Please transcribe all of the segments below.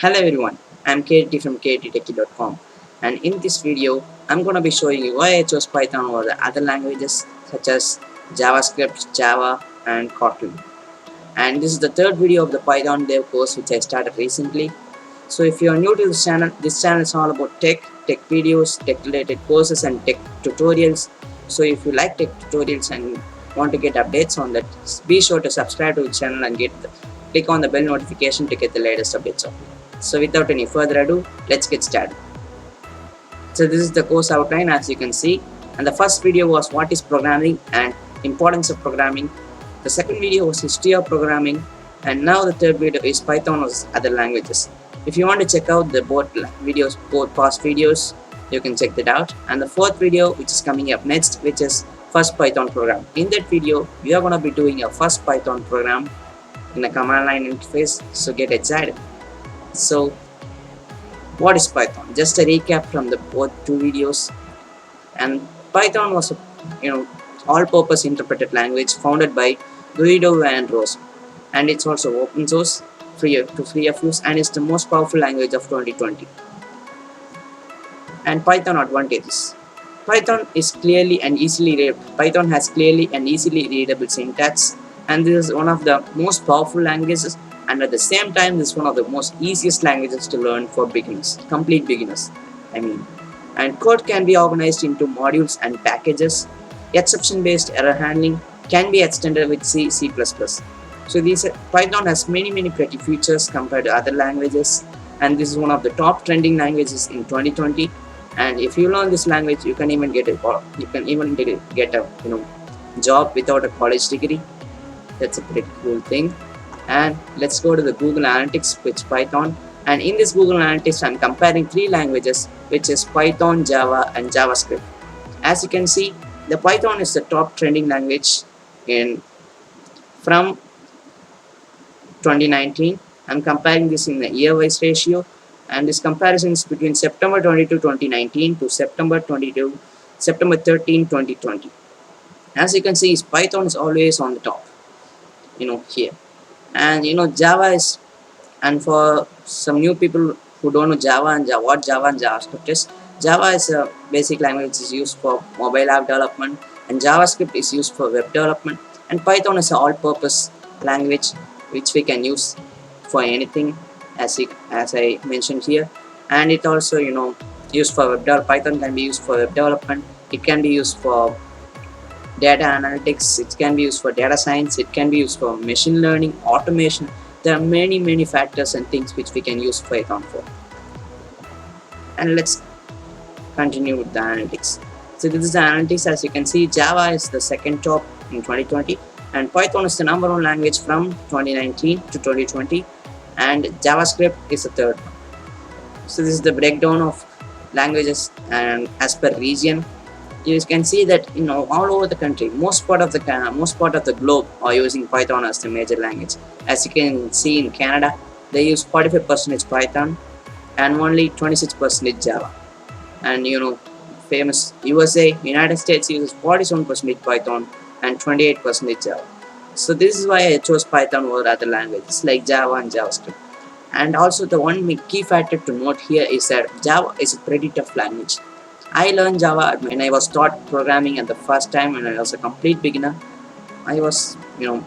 Hello everyone, I'm KT from KTTechie.com, and in this video I'm going to be showing you why I chose Python over the other languages such as JavaScript, Java and Kotlin. And this is the third video of the Python dev course which I started recently. So if you are new to this channel is all about tech videos, tech related courses and tech tutorials. So if you like tech tutorials and want to get updates on that, be sure to subscribe to the channel and click on the bell notification to get the latest updates of it. So without any further ado, let's get started. So this is the course outline as you can see, and the first video was what is programming and importance of programming. The second video was history of programming, and now the third video is Python versus other languages. If you want to check out the both past videos, you can check that out. And the fourth video which is coming up next, which is first Python program. In that video, we are going to be doing a first Python program in a command line interface, so get excited. So what is Python? Just a recap from the both two videos. And Python was a all-purpose interpreted language founded by Guido van Rossum, and it's also open source, free of use, and it's the most powerful language of 2020. And Python advantages. Python has clearly and easily readable syntax, and this is one of the most powerful languages, and at the same time this is one of the most easiest languages to learn for beginners, complete beginners and code can be organized into modules and packages. Exception based error handling can be extended with C++. So Python has many pretty features compared to other languages, and this is one of the top trending languages in 2020. And if you learn this language, you can even get a job without a college degree. That's a pretty cool thing. And let's go to the Google Analytics with Python. And in this Google Analytics, I'm comparing three languages, which is Python, Java and JavaScript. As you can see, the Python is the top trending language from 2019. I'm comparing this in the year-wise ratio, and this comparison is between September 22, 2019 to September 13, 2020. As you can see, Python is always on the top, here. And Java is, and for some new people who don't know what Java and JavaScript is, Java is a basic language which is used for mobile app development, and JavaScript is used for web development, and Python is an all-purpose language which we can use for anything, as I mentioned here. And it also used for web development. Python can be used for web development, it can be used for data analytics, it can be used for data science, it can be used for machine learning, automation. There are many factors and things which we can use Python for. And let's continue with the analytics. So this is the analytics. As you can see, Java is the second top in 2020, and Python is the number one language from 2019 to 2020, and JavaScript is the third one. So this is the breakdown of languages and as per region. You can see that all over the country, most part of the globe are using Python as the major language. As you can see, in Canada they use 45% Python and only 26% Java. And famous USA, United States uses 47% Python and 28% Java. So this is why I chose Python over other languages like Java and JavaScript. And also the one key factor to note here is that Java is a pretty tough language. I learned Java when I was taught programming at the first time, when I was a complete beginner. I was in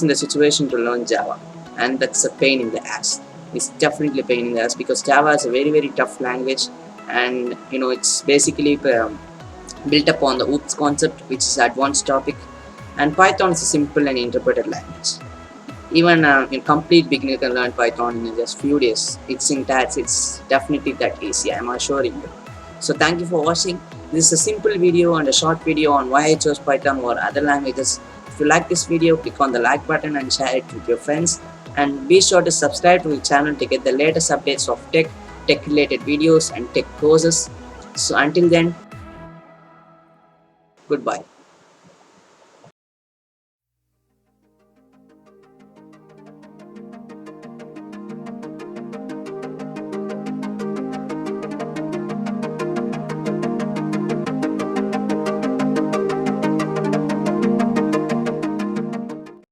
the situation to learn Java, and that's a pain in the ass. It's definitely a pain in the ass because Java is a very tough language, and it's basically built upon the OOPS concept, which is advanced topic, and Python is a simple and interpreted language. Even a complete beginner can learn Python in just few days. Its syntax, it's definitely that easy, I'm assuring you. So thank you for watching. This is a simple video and a short video on why I chose Python over other languages. If you like this video, click on the like button and share it with your friends. And be sure to subscribe to the channel to get the latest updates of tech related videos and tech courses. So until then, goodbye.